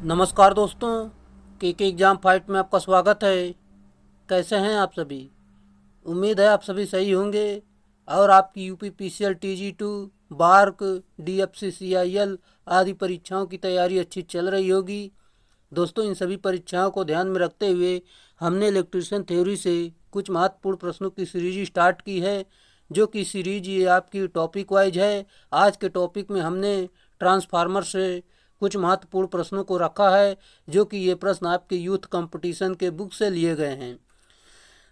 नमस्कार दोस्तों, के एग्ज़ाम फाइट में आपका स्वागत है। कैसे हैं आप सभी? उम्मीद है आप सभी सही होंगे और आपकी UP PCL TG 2 BARC DFC CIL आदि परीक्षाओं की तैयारी अच्छी चल रही होगी। दोस्तों, इन सभी परीक्षाओं को ध्यान में रखते हुए हमने इलेक्ट्रिशियन थ्योरी से कुछ महत्वपूर्ण प्रश्नों की सीरीज स्टार्ट की है, जो कि सीरीज ये आपकी टॉपिक वाइज है। आज के टॉपिक में हमने ट्रांसफार्मर से कुछ महत्वपूर्ण प्रश्नों को रखा है, जो कि ये प्रश्न आपके यूथ कंपटीशन के बुक से लिए गए हैं।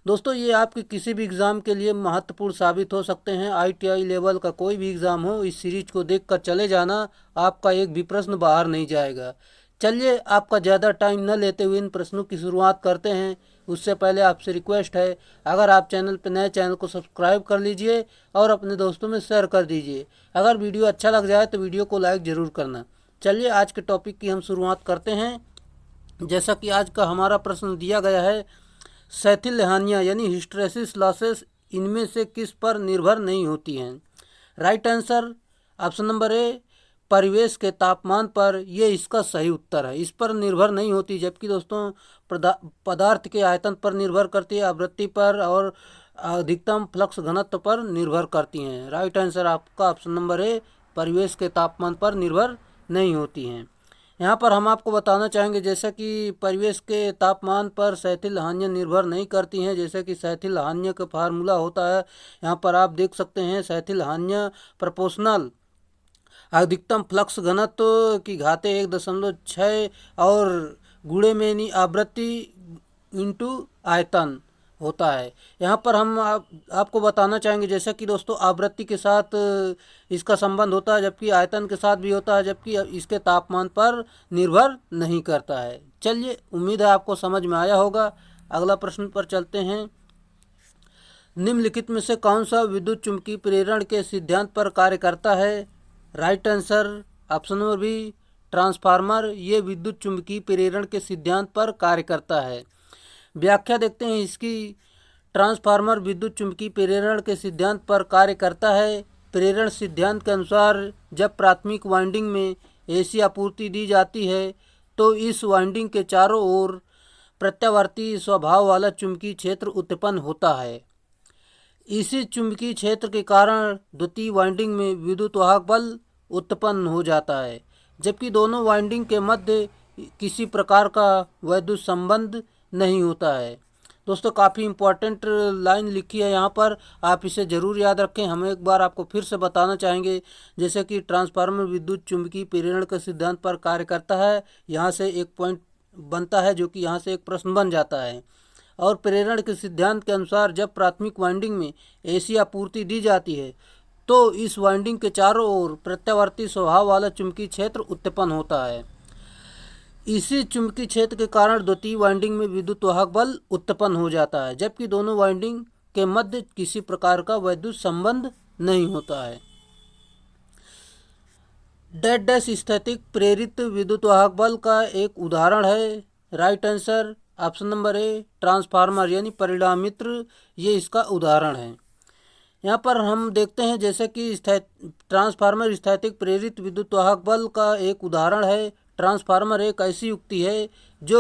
दोस्तों, ये आपके किसी भी एग्ज़ाम के लिए महत्वपूर्ण साबित हो सकते हैं। आईटीआई लेवल का कोई भी एग्ज़ाम हो, इस सीरीज को देखकर चले जाना, आपका एक भी प्रश्न बाहर नहीं जाएगा। चलिए, आपका ज़्यादा टाइम न लेते हुए इन प्रश्नों की शुरुआत करते हैं। उससे पहले आपसे रिक्वेस्ट है, अगर आप चैनल पर नए, चैनल को सब्सक्राइब कर लीजिए और अपने दोस्तों में शेयर कर दीजिए। अगर वीडियो अच्छा लग जाए तो वीडियो को लाइक ज़रूर करना। चलिए, आज के टॉपिक की हम शुरुआत करते हैं। जैसा कि आज का हमारा प्रश्न दिया गया है, सैथिल हानियाँ यानी हिस्टेरेसिस लॉसेस इनमें से किस पर निर्भर नहीं होती हैं? Right answer option number A, परिवेश के तापमान पर। ये इसका सही उत्तर है। इस पर निर्भर नहीं होती, जबकि दोस्तों पदार्थ के आयतन पर निर्भर करती है, आवृत्ति पर और अधिकतम फ्लक्स घनत्व पर निर्भर करती हैं। राइट आंसर आपका ऑप्शन नंबर ए, परिवेश के तापमान पर निर्भर नहीं होती हैं। यहाँ पर हम आपको बताना चाहेंगे, जैसा कि परिवेश के तापमान पर सैथिल हानियाँ निर्भर नहीं करती हैं। जैसे कि सैथिल हानियों का फार्मूला होता है, यहाँ पर आप देख सकते हैं, सैथिल हानियाँ प्रोपोर्शनल अधिकतम फ्लक्स घनत्व की घाते 1.6 और गुणे में नहीं आवृत्ति इंटू आयतन होता है। यहाँ पर हम आपको बताना चाहेंगे, जैसा कि दोस्तों आवृत्ति के साथ इसका संबंध होता है, जबकि आयतन के साथ भी होता है, जबकि इसके तापमान पर निर्भर नहीं करता है। चलिए, उम्मीद है आपको समझ में आया होगा। अगला प्रश्न पर चलते हैं। निम्नलिखित में से कौन सा विद्युत चुम्बकीय प्रेरण के सिद्धांत पर कार्य करता है? Right answer option number B, transformer. ये विद्युत चुम्बकीय प्रेरण के सिद्धांत पर कार्य करता है। व्याख्या देखते हैं इसकी। ट्रांसफार्मर विद्युत चुम्बकीय प्रेरण के सिद्धांत पर कार्य करता है। प्रेरण सिद्धांत के अनुसार जब प्राथमिक वाइंडिंग में एसी आपूर्ति दी जाती है, तो इस वाइंडिंग के चारों ओर प्रत्यावर्ती स्वभाव वाला चुंबकीय क्षेत्र उत्पन्न होता है। इसी चुंबकीय क्षेत्र के कारण द्वितीय वाइंडिंग में विद्युत वाहक बल उत्पन्न हो जाता है, जबकि दोनों वाइंडिंग के मध्य किसी प्रकार का वैद्युत संबंध नहीं होता है। दोस्तों, काफ़ी इम्पोर्टेंट लाइन लिखी है यहाँ पर, आप इसे ज़रूर याद रखें। हम एक बार आपको फिर से बताना चाहेंगे, जैसे कि ट्रांसफार्मर विद्युत चुम्बकीय प्रेरण के सिद्धांत पर कार्य करता है। यहाँ से एक पॉइंट बनता है, जो कि यहाँ से एक प्रश्न बन जाता है। और प्रेरण के सिद्धांत के अनुसार जब प्राथमिक वाइंडिंग में एसी आपूर्ति दी जाती है, तो इस वाइंडिंग के चारों ओर प्रत्यावर्ती स्वभाव वाला चुंबकीय क्षेत्र उत्पन्न होता है। इसी चुंबकीय क्षेत्र के कारण द्वितीय वाइंडिंग में विद्युत वाहक बल उत्पन्न हो जाता है, जबकि दोनों वाइंडिंग के मध्य किसी प्रकार का वैद्युत संबंध नहीं होता है। डैश डैश स्थैतिक प्रेरित विद्युत वाहक बल का एक उदाहरण है। Right answer option number A, transformer यानी परिणामित्र। ये इसका उदाहरण है। यहाँ पर हम देखते हैं, जैसे कि ट्रांसफार्मर स्थैतिक प्रेरित विद्युत वाहक बल का एक उदाहरण है। ट्रांसफार्मर एक ऐसी युक्ति है जो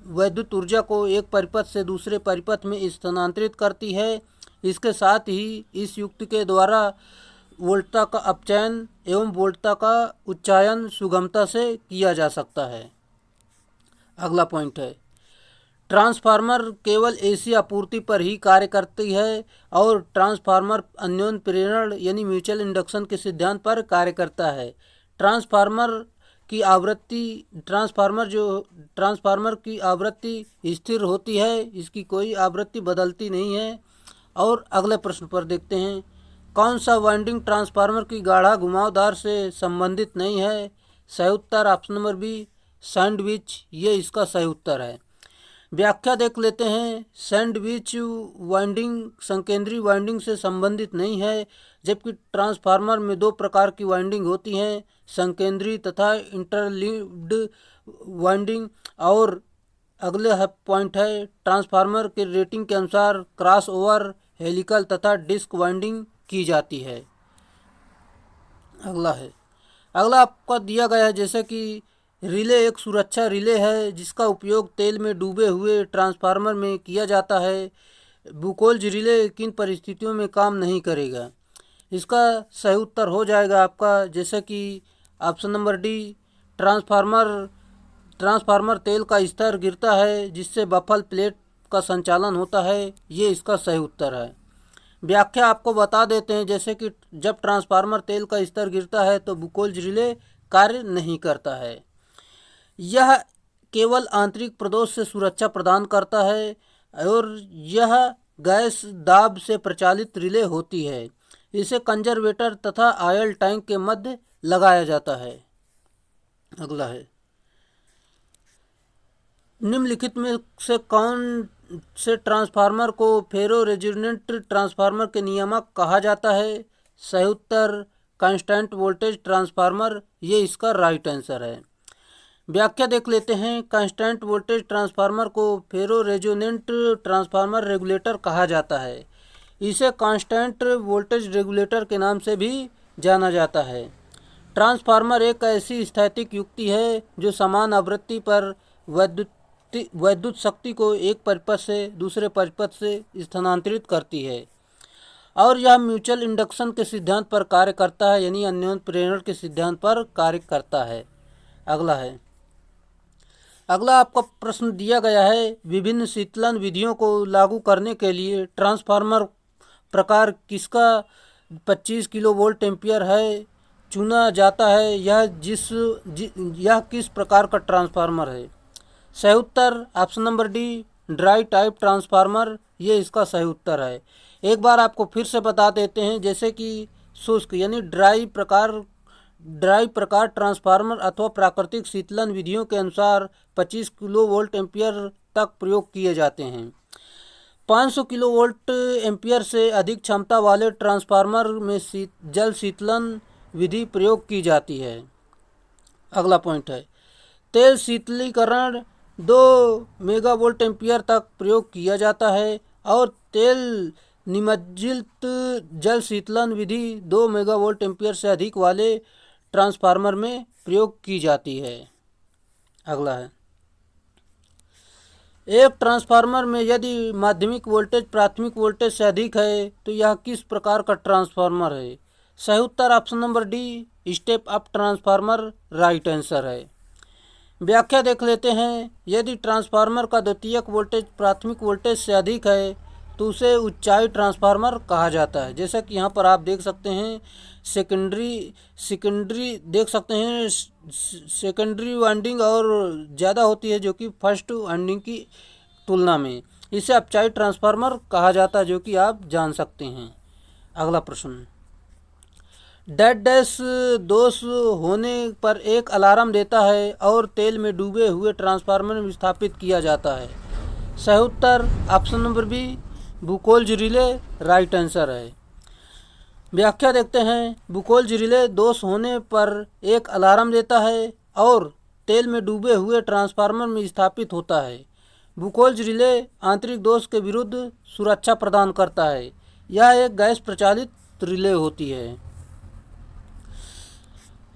वैद्युत ऊर्जा को एक परिपथ से दूसरे परिपथ में स्थानांतरित करती है। इसके साथ ही इस युक्ति के द्वारा वोल्टता का अपचयन एवं वोल्टता का उच्चायन सुगमता से किया जा सकता है। अगला पॉइंट है, ट्रांसफार्मर केवल एसी आपूर्ति पर ही कार्य करती है और ट्रांसफार्मर अन्योन्य प्रेरण यानी म्यूचुअल इंडक्शन के सिद्धांत पर कार्य करता है। ट्रांसफार्मर की आवृत्ति स्थिर होती है, इसकी कोई आवृत्ति बदलती नहीं है। और अगले प्रश्न पर देखते हैं, कौन सा वाइंडिंग ट्रांसफार्मर की गाढ़ा घुमावदार से संबंधित नहीं है? सही उत्तर ऑप्शन नंबर बी, सैंडविच। ये इसका सही उत्तर है। व्याख्या देख लेते हैं। सैंडविच वाइंडिंग संकेंद्रीय वाइंडिंग से संबंधित नहीं है, जबकि ट्रांसफार्मर में दो प्रकार की वाइंडिंग होती हैं, संकेंद्रीय तथा इंटरलीव्ड वाइंडिंग। और अगले पॉइंट है, ट्रांसफार्मर के रेटिंग के अनुसार क्रॉस ओवर, हेलिकल तथा डिस्क वाइंडिंग की जाती है। अगला आपका दिया गया है, जैसे कि रिले एक सुरक्षा रिले है जिसका उपयोग तेल में डूबे हुए ट्रांसफार्मर में किया जाता है। बुकोल्ज रिले किन परिस्थितियों में काम नहीं करेगा? इसका सही उत्तर हो जाएगा आपका, जैसे कि option number D, transformer transformer तेल का स्तर गिरता है जिससे बफल प्लेट का संचालन होता है। ये इसका सही उत्तर है। व्याख्या आपको बता देते हैं, जैसे कि जब ट्रांसफार्मर तेल का स्तर गिरता है तो बुकोल्ज रिले कार्य नहीं करता है। यह केवल आंतरिक प्रदोष से सुरक्षा प्रदान करता है और यह गैस दाब से प्रचालित रिले होती है। इसे कंजर्वेटर तथा ऑयल टैंक के मध्य लगाया जाता है। अगला है, निम्नलिखित में से कौन से ट्रांसफार्मर को फेरो रेजिस्टेंट ट्रांसफार्मर के नियामक कहा जाता है? सही उत्तर कांस्टेंट वोल्टेज ट्रांसफार्मर, ये इसका राइट आंसर है। व्याख्या देख लेते हैं। कांस्टेंट वोल्टेज ट्रांसफार्मर को फेरो रेजोनेंट ट्रांसफार्मर रेगुलेटर कहा जाता है। इसे कांस्टेंट वोल्टेज रेगुलेटर के नाम से भी जाना जाता है। ट्रांसफार्मर एक ऐसी स्थैतिक युक्ति है जो समान आवृत्ति पर वैद्युत शक्ति को एक परिपथ से दूसरे परिपथ से स्थानांतरित करती है और यह म्यूचुअल इंडक्शन के सिद्धांत पर कार्य करता है, यानी अन्योन्य प्रेरण के सिद्धांत पर कार्य करता है। अगला है, अगला आपका प्रश्न दिया गया है, विभिन्न शीतलन विधियों को लागू करने के लिए ट्रांसफार्मर प्रकार किसका 25 किलोवोल्ट एम्पियर है चुना जाता है? यह किस प्रकार का ट्रांसफार्मर है? सही उत्तर option number D, dry type transformer, ये इसका सही उत्तर है। एक बार आपको फिर से बता देते हैं, जैसे कि शुष्क यानी ड्राई प्रकार ट्रांसफार्मर अथवा प्राकृतिक शीतलन विधियों के अनुसार 25 किलोवोल्ट एम्पियर तक प्रयोग किए जाते हैं। 500 किलोवोल्ट एम्पियर से अधिक क्षमता वाले ट्रांसफार्मर में जल शीतलन विधि प्रयोग की जाती है। अगला पॉइंट है, तेल शीतलीकरण 2 मेगावोल्ट एम्पियर तक प्रयोग किया जाता है और तेल निमज्जित जल शीतलन विधि 2 मेगावोल्ट एम्पियर से अधिक वाले ट्रांसफार्मर में प्रयोग की जाती है। अगला है, एक ट्रांसफार्मर में यदि माध्यमिक वोल्टेज प्राथमिक वोल्टेज से अधिक है तो यह किस प्रकार का ट्रांसफार्मर है? सही उत्तर option number D, step up transformer, right answer है। व्याख्या देख लेते हैं। यदि ट्रांसफार्मर का द्वितीयक वोल्टेज प्राथमिक वोल्टेज से अधिक है तो उसे ऊंचाई ट्रांसफार्मर कहा जाता है। जैसा कि यहाँ पर आप देख सकते हैं, सेकेंडरी देख सकते हैं, सेकेंडरी वाइंडिंग और ज़्यादा होती है जो कि फर्स्ट वाइंडिंग की तुलना में। इसे अपचाई ट्रांसफार्मर कहा जाता है, जो कि आप जान सकते हैं। अगला प्रश्न, डेड डैश दोष होने पर एक अलार्म देता है और तेल में डूबे हुए ट्रांसफार्मर में स्थापित किया जाता है। सही उत्तर option number B, Buchholz relay, right answer है। व्याख्या देखते हैं। बुकोल्ज रिले दोष होने पर एक अलार्म देता है और तेल में डूबे हुए ट्रांसफार्मर में स्थापित होता है। बुकोल्ज रिले आंतरिक दोष के विरुद्ध सुरक्षा प्रदान करता है। यह एक गैस प्रचालित रिले होती है।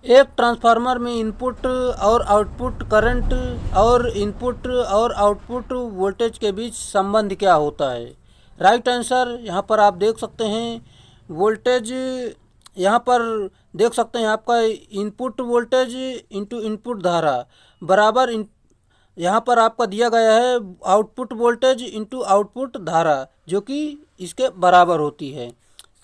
एक ट्रांसफार्मर में इनपुट और आउटपुट करंट और इनपुट और आउटपुट वोल्टेज के बीच संबंध क्या होता है? राइट आंसर यहाँ पर आप देख सकते हैं, वोल्टेज यहाँ पर देख सकते हैं आपका इनपुट वोल्टेज इंटू इनपुट धारा बराबर यहाँ पर आपका दिया गया है आउटपुट वोल्टेज इंटू आउटपुट धारा, जो कि इसके बराबर होती है।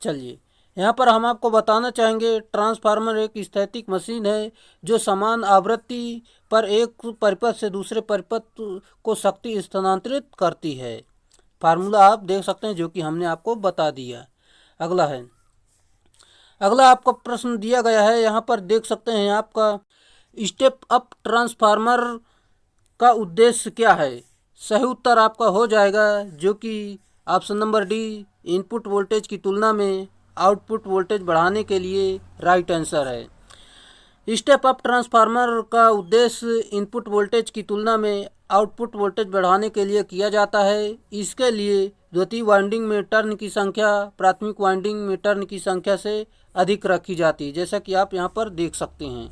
चलिए, यहाँ पर हम आपको बताना चाहेंगे, ट्रांसफार्मर एक स्थैतिक मशीन है जो समान आवृत्ति पर एक परिपथ से दूसरे परिपथ को शक्ति स्थानांतरित करती है। फार्मूला आप देख सकते हैं, जो कि हमने आपको बता दिया। अगला है, अगला आपका प्रश्न दिया गया है, यहाँ पर देख सकते हैं आपका स्टेप अप ट्रांसफार्मर का उद्देश्य क्या है? सही उत्तर आपका हो जाएगा, जो कि option number D, input voltage की तुलना में आउटपुट वोल्टेज बढ़ाने के लिए, राइट आंसर है। स्टेप अप ट्रांसफार्मर का उद्देश्य इनपुट वोल्टेज की तुलना में आउटपुट वोल्टेज बढ़ाने के लिए किया जाता है। इसके लिए द्वितीय वाइंडिंग में टर्न की संख्या प्राथमिक वाइंडिंग में टर्न की संख्या से अधिक रखी जाती है, जैसा कि आप यहाँ पर देख सकते हैं।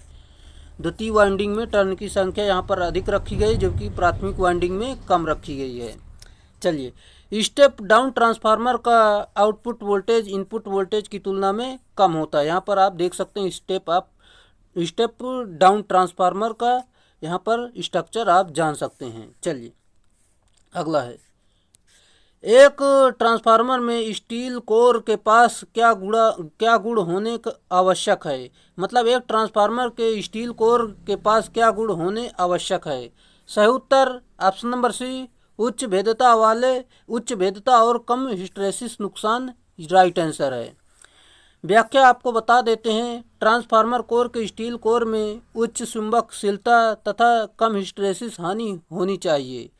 द्वितीय वाइंडिंग में टर्न की संख्या यहाँ पर अधिक रखी गई, जबकि प्राथमिक वाइंडिंग में कम रखी गई है। चलिए, स्टेप डाउन ट्रांसफार्मर का आउटपुट वोल्टेज इनपुट वोल्टेज की तुलना में कम होता है। यहाँ पर आप देख सकते हैं स्टेप डाउन ट्रांसफार्मर का यहाँ पर स्ट्रक्चर आप जान सकते हैं। चलिए, अगला है, एक ट्रांसफार्मर में स्टील कोर के पास क्या गुण होने आवश्यक है। मतलब एक ट्रांसफार्मर के स्टील कोर के पास क्या गुण होने आवश्यक है। सही उत्तर ऑप्शन नंबर सी, उच्च भेद्यता और कम हिस्टैरिसीस नुकसान राइट आंसर है। व्याख्या आपको बता देते हैं। ट्रांसफार्मर कोर के स्टील कोर में उच्च चुंबकशीलता तथा कम हिस्टैरिसीस हानि होनी चाहिए।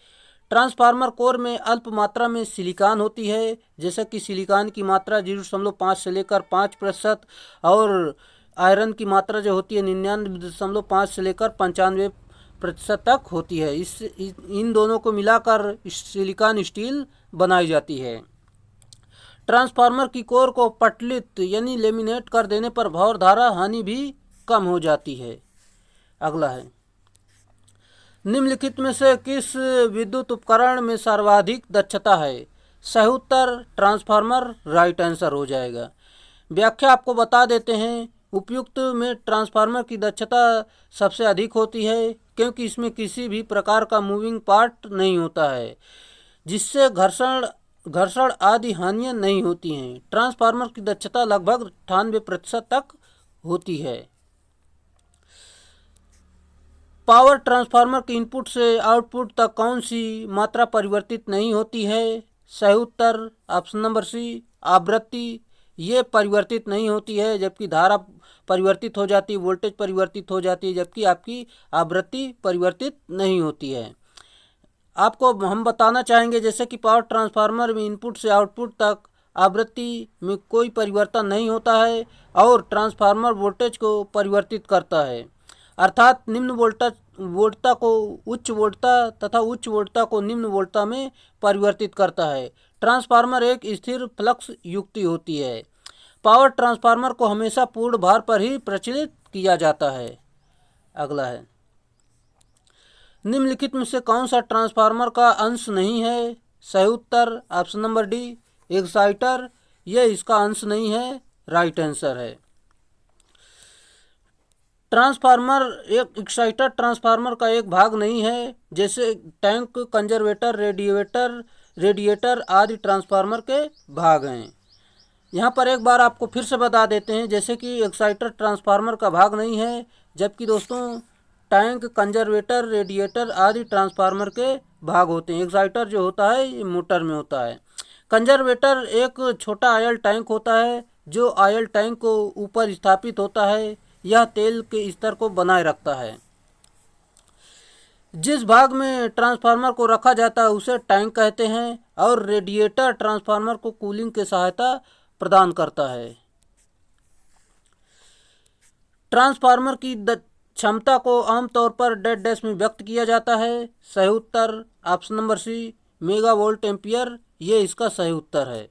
ट्रांसफार्मर कोर में अल्प मात्रा में सिलिकॉन होती है, जैसे कि सिलिकॉन की मात्रा 0.5 से लेकर 5% और आयरन की मात्रा जो होती है 99.5 से लेकर 95% तक होती है। इन दोनों को मिलाकर सिलिकॉन स्टील बनाई जाती है। ट्रांसफार्मर की कोर को पटलित यानी लेमिनेट कर देने पर भौर धारा हानि भी कम हो जाती है। अगला है, निम्नलिखित में से किस विद्युत उपकरण में सर्वाधिक दक्षता है। सही उत्तर ट्रांसफार्मर राइट आंसर हो जाएगा। व्याख्या आपको बता देते हैं। उपयुक्त में ट्रांसफार्मर की दक्षता सबसे अधिक होती है, क्योंकि इसमें किसी भी प्रकार का मूविंग पार्ट नहीं होता है, जिससे घर्षण आदि हानियां नहीं होती हैं। ट्रांसफार्मर की दक्षता लगभग 98% तक होती है। पावर ट्रांसफार्मर के इनपुट से आउटपुट तक कौन सी मात्रा परिवर्तित नहीं होती है। सही उत्तर ऑप्शन नंबर सी, आवृत्ति। ये परिवर्तित नहीं होती है, जबकि धारा परिवर्तित हो जाती है, वोल्टेज परिवर्तित हो जाती है, जबकि आपकी आवृत्ति परिवर्तित नहीं होती है। आपको हम बताना चाहेंगे जैसे कि पावर ट्रांसफार्मर में इनपुट से आउटपुट तक आवृत्ति में कोई परिवर्तन नहीं होता है और ट्रांसफार्मर वोल्टेज को परिवर्तित करता है, अर्थात निम्न वोल्टता को उच्च वोल्टता तथा उच्च वोल्टता को निम्न वोल्टता में परिवर्तित करता है। ट्रांसफार्मर एक स्थिर फ्लक्स युक्ति होती है। पावर ट्रांसफार्मर को हमेशा पूर्ण भार पर ही प्रचलित किया जाता है। अगला है, निम्नलिखित में से कौन सा ट्रांसफार्मर का अंश नहीं है। सही उत्तर ऑप्शन नंबर डी, एक्साइटर। यह इसका अंश नहीं है, राइट आंसर है। ट्रांसफार्मर एक एक्साइटर ट्रांसफार्मर का एक भाग नहीं है, जैसे टैंक, कंजर्वेटर, रेडिएटर आदि ट्रांसफार्मर के भाग हैं। यहाँ पर एक बार आपको फिर से बता देते हैं, जैसे कि एक्साइटर ट्रांसफार्मर का भाग नहीं है, जबकि दोस्तों टैंक, कंजर्वेटर, रेडिएटर आदि ट्रांसफार्मर के भाग होते हैं। एक्साइटर जो होता है ये मोटर में होता है। कंजर्वेटर एक छोटा ऑयल टैंक होता है, जो ऑयल टैंक को ऊपर स्थापित होता है। यह तेल के स्तर को बनाए रखता है। जिस भाग में ट्रांसफार्मर को रखा जाता है उसे टैंक कहते हैं, और रेडिएटर ट्रांसफार्मर को कूलिंग की सहायता प्रदान करता है। ट्रांसफार्मर की क्षमता को आमतौर पर डेड डैश में व्यक्त किया जाता है। सही उत्तर option number C, megavolt ampere. ये इसका सही उत्तर है।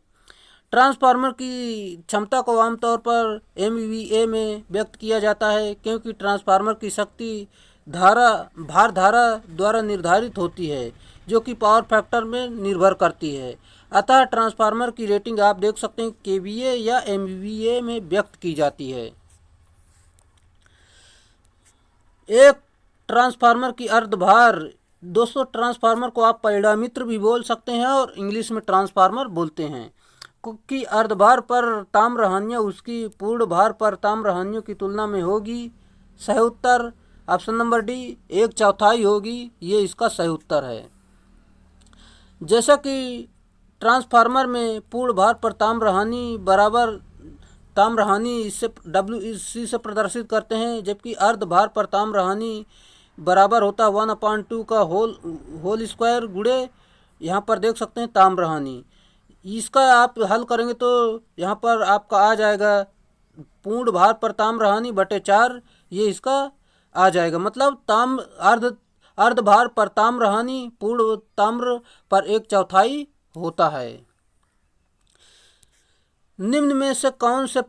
ट्रांसफार्मर की क्षमता को आमतौर पर MVA में व्यक्त किया जाता है, क्योंकि ट्रांसफार्मर की शक्ति भार धारा द्वारा निर्धारित होती है, जो कि पावर फैक्टर में निर्भर करती है। अतः ट्रांसफार्मर की रेटिंग आप देख सकते हैं KVA या MVA में व्यक्त की जाती है। एक ट्रांसफार्मर की अर्धभार, दोस्तों ट्रांसफार्मर को आप परिणामित्र भी बोल सकते हैं और इंग्लिश में ट्रांसफार्मर बोलते हैं, कि अर्धभार पर ताम्र हानियाँ उसकी पूर्ण भार पर ताम्र हानियों की तुलना में होगी। सही उत्तर ऑप्शन नंबर डी, 1/4 होगी। ये इसका सही उत्तर है। जैसा कि ट्रांसफार्मर में पूर्ण भार पर ताम्र हानि बराबर ताम्र हानि इससे WC से प्रदर्शित करते हैं, जबकि अर्ध भार पर ताम्र हानि बराबर होता है 1/2 का होल स्क्वायर गुणे यहाँ पर देख सकते हैं ताम्र हानि। इसका आप हल करेंगे तो यहाँ पर आपका आ जाएगा पूर्ण भार पर ताम्र हानि बटे 4। ये इसका आ जाएगा, मतलब अर्ध भार पर ताम्र हानि पूर्ण ताम्र पर 1/4 होता है। निम्न में से कौन से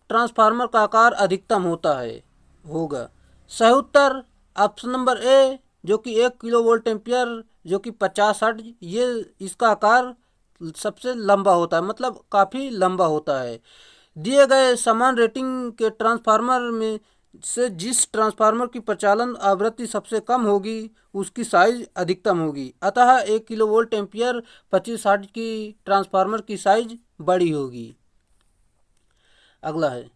ट्रांसफार्मर का आकार अधिकतम होगा। सही उत्तर ऑप्शन नंबर ए, जो कि 1 किलो वोल्ट एम्पियर जो कि 50 हर्ट्ज, ये इसका आकार सबसे लंबा होता है, मतलब काफ़ी लंबा होता है। दिए गए समान रेटिंग के ट्रांसफार्मर में से जिस ट्रांसफार्मर की प्रचालन आवृत्ति सबसे कम होगी उसकी साइज अधिकतम होगी, अतः 1 किलो वोल्ट एम्पियर 25 हर्ट्ज की ट्रांसफार्मर की साइज बड़ी होगी। अगला है,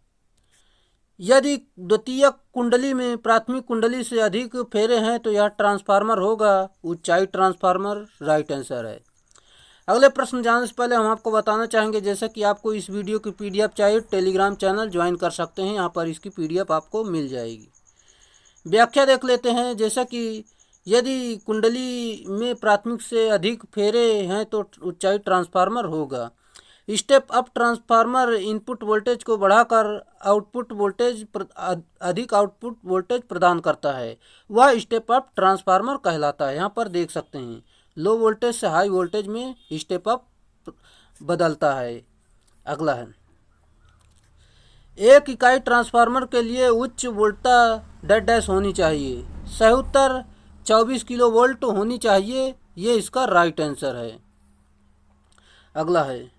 यदि द्वितीयक कुंडली में प्राथमिक कुंडली से अधिक फेरे हैं तो यह ट्रांसफार्मर होगा ऊंचाई ट्रांसफार्मर। राइट आंसर है। अगले प्रश्न जानने से पहले हम आपको बताना चाहेंगे, जैसे कि आपको इस वीडियो की पीडीएफ चाहिए, टेलीग्राम चैनल ज्वाइन कर सकते हैं, यहाँ पर इसकी पीडीएफ आपको मिल जाएगी। व्याख्या देख लेते हैं, जैसा कि यदि कुंडली में प्राथमिक से अधिक फेरे हैं तो ऊंचाई ट्रांसफार्मर होगा। Step up transformer input voltage को बढ़ाकर अधिक आउटपुट वोल्टेज प्रदान करता है, वह स्टेप अप ट्रांसफार्मर कहलाता है। यहाँ पर देख सकते हैं लो वोल्टेज से हाई वोल्टेज में स्टेप अप बदलता है। अगला है, एक इकाई ट्रांसफार्मर के लिए उच्च वोल्टता डैश डैश होनी चाहिए। सही उत्तर 24 किलो वोल्ट होनी चाहिए, ये इसका राइट आंसर है। अगला है,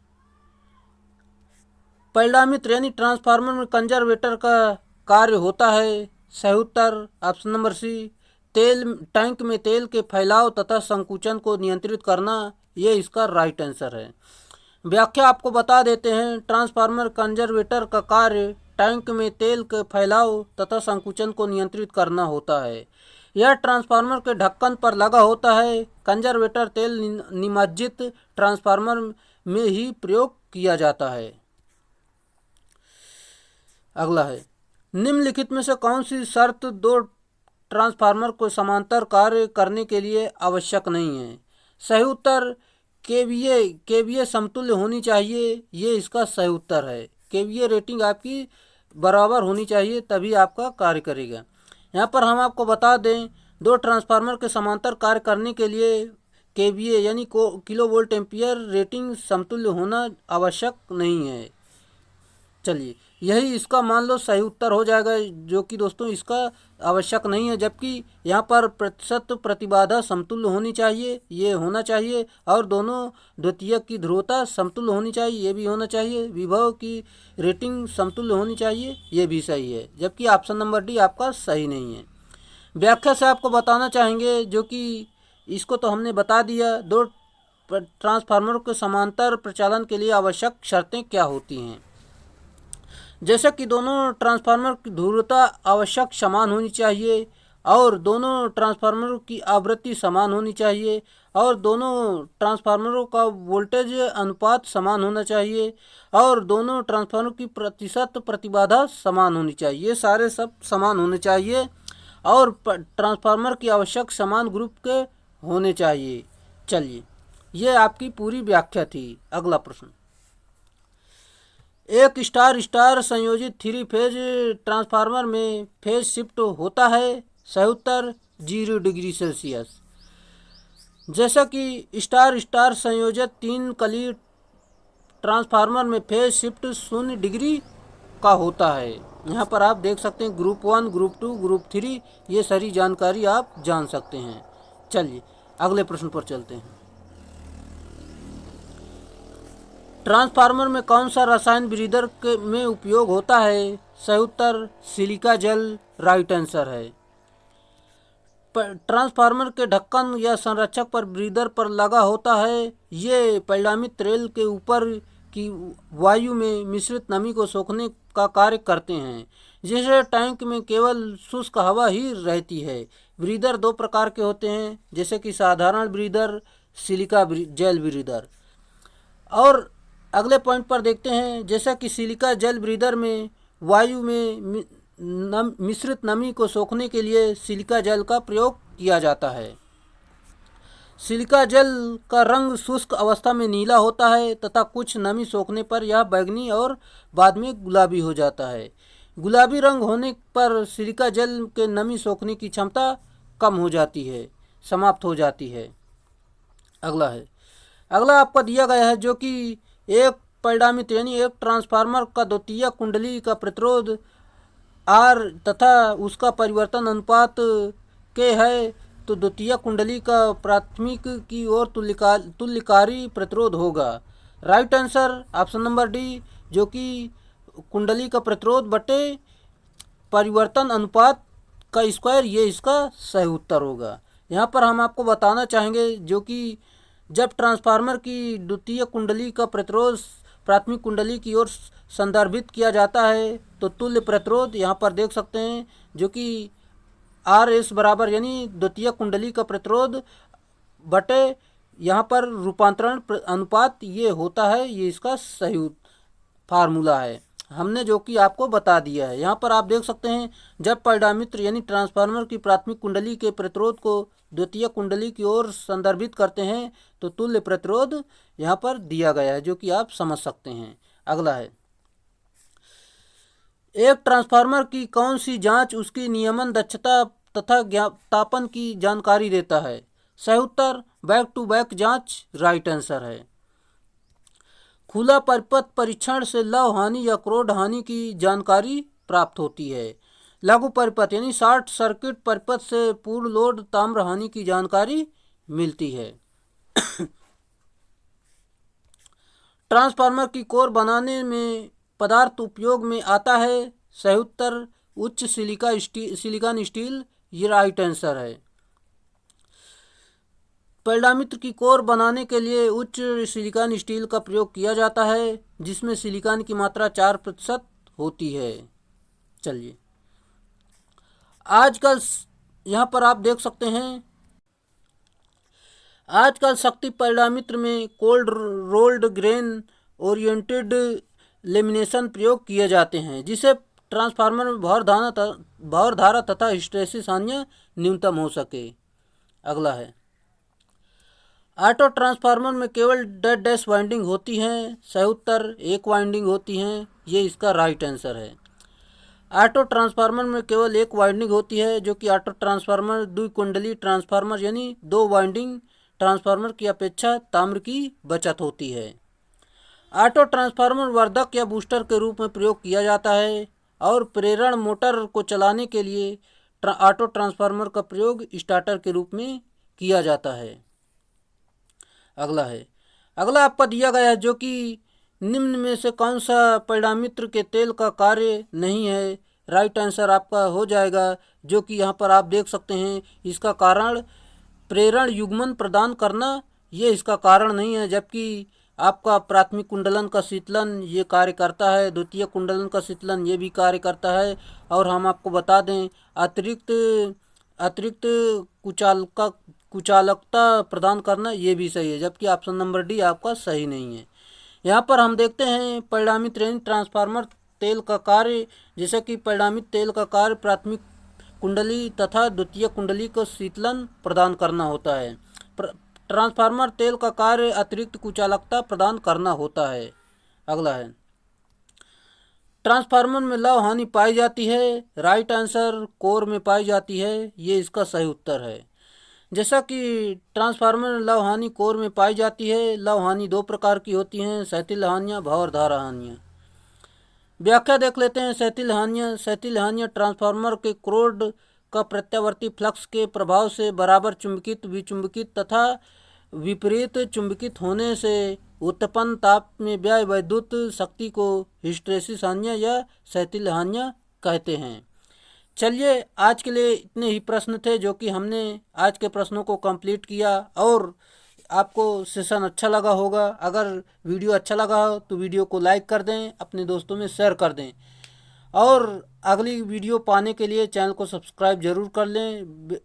परिणामित यानी ट्रांसफार्मर में कंजर्वेटर का कार्य होता है। सही उत्तर ऑप्शन नंबर सी, तेल टैंक में तेल के फैलाव तथा संकुचन को नियंत्रित करना, ये इसका राइट आंसर है। व्याख्या आपको बता देते हैं, ट्रांसफार्मर कंजर्वेटर का कार्य टैंक में तेल के फैलाव तथा संकुचन को नियंत्रित करना होता है। यह ट्रांसफार्मर के ढक्कन पर लगा होता है। कंजर्वेटर तेल निमज्जित ट्रांसफार्मर में ही प्रयोग किया जाता है। अगला है, निम्नलिखित में से कौन सी शर्त दो ट्रांसफार्मर को समांतर कार्य करने के लिए आवश्यक नहीं है। सही उत्तर केवीए समतुल्य होनी चाहिए, ये इसका सही उत्तर है। केवीए रेटिंग आपकी बराबर होनी चाहिए तभी आपका कार्य करेगा। यहाँ पर हम आपको बता दें, दो ट्रांसफार्मर के समांतर कार्य करने के लिए केवीए यानी किलो वोल्ट एम्पियर रेटिंग समतुल्य होना आवश्यक नहीं है। चलिए, यही इसका मान लो सही उत्तर हो जाएगा, जो कि दोस्तों इसका आवश्यक नहीं है। जबकि यहाँ पर प्रतिशत प्रतिबाधा समतुल्य होनी चाहिए, ये होना चाहिए, और दोनों द्वितीयक की ध्रुवता समतुल्य होनी चाहिए, ये भी होना चाहिए। विभव की रेटिंग समतुल्य होनी चाहिए, ये भी सही है। जबकि ऑप्शन नंबर डी आपका सही नहीं है। व्याख्या से आपको बताना चाहेंगे, जो कि इसको तो हमने बता दिया, दो ट्रांसफार्मर के समांतर प्रचालन के लिए आवश्यक शर्तें क्या होती हैं। जैसे कि दोनों ट्रांसफार्मर की ध्रुवता आवश्यक समान होनी चाहिए, और दोनों ट्रांसफार्मरों की आवृत्ति समान होनी चाहिए, और दोनों ट्रांसफार्मरों का वोल्टेज अनुपात समान होना चाहिए, और दोनों ट्रांसफार्मर की प्रतिशत प्रतिबाधा समान होनी चाहिए। ये सारे सब समान होने चाहिए, और ट्रांसफार्मर की आवश्यक समान ग्रुप के होने चाहिए। चलिए, ये आपकी पूरी व्याख्या थी। अगला प्रश्न, एक स्टार स्टार संयोजित 3 फेज ट्रांसफार्मर में फेज शिफ्ट होता है। सही उत्तर 0 डिग्री सेल्सियस। जैसा कि स्टार स्टार संयोजित 3 कली ट्रांसफार्मर में फेज शिफ्ट 0 डिग्री का होता है। यहाँ पर आप देख सकते हैं ग्रुप 1, ग्रुप 2, ग्रुप 3, ये सारी जानकारी आप जान सकते हैं। चलिए, अगले प्रश्न पर चलते हैं। ट्रांसफार्मर में कौन सा रसायन ब्रीदर में उपयोग होता है। सही उत्तर सिलिका जेल। राइट आंसर है। ट्रांसफार्मर के ढक्कन या संरक्षक पर ब्रीदर पर लगा होता है। ये परिणामित तेल के ऊपर की वायु में मिश्रित नमी को सोखने का कार्य करते हैं, जिससे टैंक में केवल शुष्क हवा ही रहती है। ब्रीदर दो प्रकार के होते हैं, जैसे कि साधारण ब्रीदर, सिलिका जेल ब्रीदर। और अगले पॉइंट पर देखते हैं, जैसा कि सिलिका जेल ब्रीदर में वायु में मिश्रित नमी को सोखने के लिए सिलिका जेल का प्रयोग किया जाता है। सिलिका जेल का रंग शुष्क अवस्था में नीला होता है तथा कुछ नमी सोखने पर यह बैंगनी और बाद में गुलाबी हो जाता है। गुलाबी रंग होने पर सिलिका जेल के नमी सोखने की क्षमता कम हो जाती है, समाप्त हो जाती है। अगला आपका दिया गया है, जो कि एक परिणामित यानी एक ट्रांसफार्मर का द्वितीय कुंडली का प्रतिरोध आर तथा उसका परिवर्तन अनुपात के है तो द्वितीय कुंडली का प्राथमिक की ओर तुल्यकारी प्रतिरोध होगा। Right answer option number D, जो कि कुंडली का प्रतिरोध बटे परिवर्तन अनुपात का स्क्वायर, ये इसका सही उत्तर होगा। यहाँ पर हम आपको बताना चाहेंगे जो कि जब ट्रांसफार्मर की द्वितीय कुंडली का प्रतिरोध प्राथमिक कुंडली की ओर संदर्भित किया जाता है तो तुल्य प्रतिरोध यहाँ पर देख सकते हैं जो कि आर एस बराबर यानी द्वितीय कुंडली का प्रतिरोध बटे यहाँ पर रूपांतरण अनुपात ये होता है, ये इसका सही फार्मूला है, हमने जो कि आपको बता दिया है। यहाँ पर आप देख सकते हैं जब परिणामित्र यानी ट्रांसफार्मर की प्राथमिक कुंडली के प्रतिरोध को द्वितीय कुंडली की ओर संदर्भित करते हैं तो तुल्य प्रतिरोध यहाँ पर दिया गया है, जो कि आप समझ सकते हैं। अगला है, एक ट्रांसफार्मर की कौन सी जांच उसकी नियमन दक्षता तथा ज्ञापन की जानकारी देता है? सही उत्तर बैक टू बैक जांच राइट आंसर है। खुला परिपथ परीक्षण से लव हानि या क्रोड हानि की जानकारी प्राप्त होती है। लघु परिपथ यानी शॉर्ट सर्किट परिपथ से पूर्ण लोड ताम्र हानि की जानकारी मिलती है। ट्रांसफार्मर की कोर बनाने में पदार्थ उपयोग में आता है। सही उत्तर उच्च सिलिकॉन स्टील, ये राइट आंसर है। परिणामित्र की कोर बनाने के लिए उच्च सिलिकॉन स्टील का प्रयोग किया जाता है जिसमें सिलिकॉन की मात्रा 4% होती है। चलिए आजकल यहाँ पर आप देख सकते हैं आजकल शक्ति परिणामित्र में cold rolled grain oriented lamination प्रयोग किए जाते हैं जिसे ट्रांसफार्मर में भार धारा तथा हिस्टैरिसीस हानियाँ न्यूनतम हो सके। अगला है, ऑटो ट्रांसफार्मर में केवल डेड डैश वाइंडिंग होती हैं। सही उत्तर एक वाइंडिंग होती हैं, ये इसका राइट आंसर है। ऑटो ट्रांसफार्मर में केवल एक वाइंडिंग होती है जो कि ऑटो ट्रांसफार्मर द्विकुंडली ट्रांसफार्मर यानी दो वाइंडिंग ट्रांसफार्मर की अपेक्षा ताम्र की बचत होती है। ऑटो ट्रांसफार्मर वर्धक या बूस्टर के रूप में प्रयोग किया जाता है और प्रेरण मोटर को चलाने के लिए ऑटो ट्रांसफार्मर का प्रयोग स्टार्टर के रूप में किया जाता है। अगला है, अगला आपका दिया गया है जो कि निम्न में से कौन सा परिणामित्र के तेल का कार्य नहीं है? राइट आंसर आपका हो जाएगा जो कि यहाँ पर आप देख सकते हैं इसका कारण प्रेरण युग्मन प्रदान करना, ये इसका कारण नहीं है, जबकि आपका प्राथमिक कुंडलन का शीतलन ये कार्य करता है, द्वितीय कुंडलन का शीतलन ये भी कार्य करता है। और हम आपको बता दें अतिरिक्त कुचालकता प्रदान करना ये भी सही है, जबकि ऑप्शन नंबर डी आपका सही नहीं है। यहाँ पर हम देखते हैं परिणामित्र यानी ट्रांसफार्मर तेल का कार्य, जैसे कि परिणामित तेल का कार्य प्राथमिक कुंडली तथा द्वितीय कुंडली को शीतलन प्रदान करना होता है। ट्रांसफार्मर तेल का कार्य अतिरिक्त कुचालकता प्रदान करना होता है। अगला है, ट्रांसफार्मर में लव हानि पाई जाती है। राइट आंसर कोर में पाई जाती है, ये इसका सही उत्तर है। जैसा कि ट्रांसफार्मर में लव हानि कोर में पाई जाती है। लव हानि दो प्रकार की होती हैं, सहतिल हानियाँ, भार धारा हानियाँ। व्याख्या देख लेते हैं। सहतिल हानियाँ ट्रांसफार्मर के क्रोड का प्रत्यावर्ती फ्लक्स के प्रभाव से बराबर चुंबकित विचुंबकित तथा विपरीत चुंबकित होने से उत्पन्न ताप में व्यय वैद्युत शक्ति को हिस्टैरिसीस हानियाँ या सहतिल हानियाँ कहते हैं। चलिए आज के लिए इतने ही प्रश्न थे जो कि हमने आज के प्रश्नों को कंप्लीट किया और आपको सेशन अच्छा लगा होगा। अगर वीडियो अच्छा लगा हो तो वीडियो को लाइक कर दें, अपने दोस्तों में शेयर कर दें और अगली वीडियो पाने के लिए चैनल को सब्सक्राइब जरूर कर लें,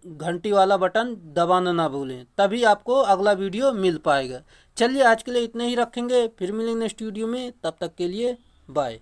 घंटी वाला बटन दबाना ना भूलें, तभी आपको अगला वीडियो मिल पाएगा। चलिए आज के लिए इतने ही रखेंगे, फिर मिलेंगे नेक्स्ट वीडियो में, तब तक के लिए बाय।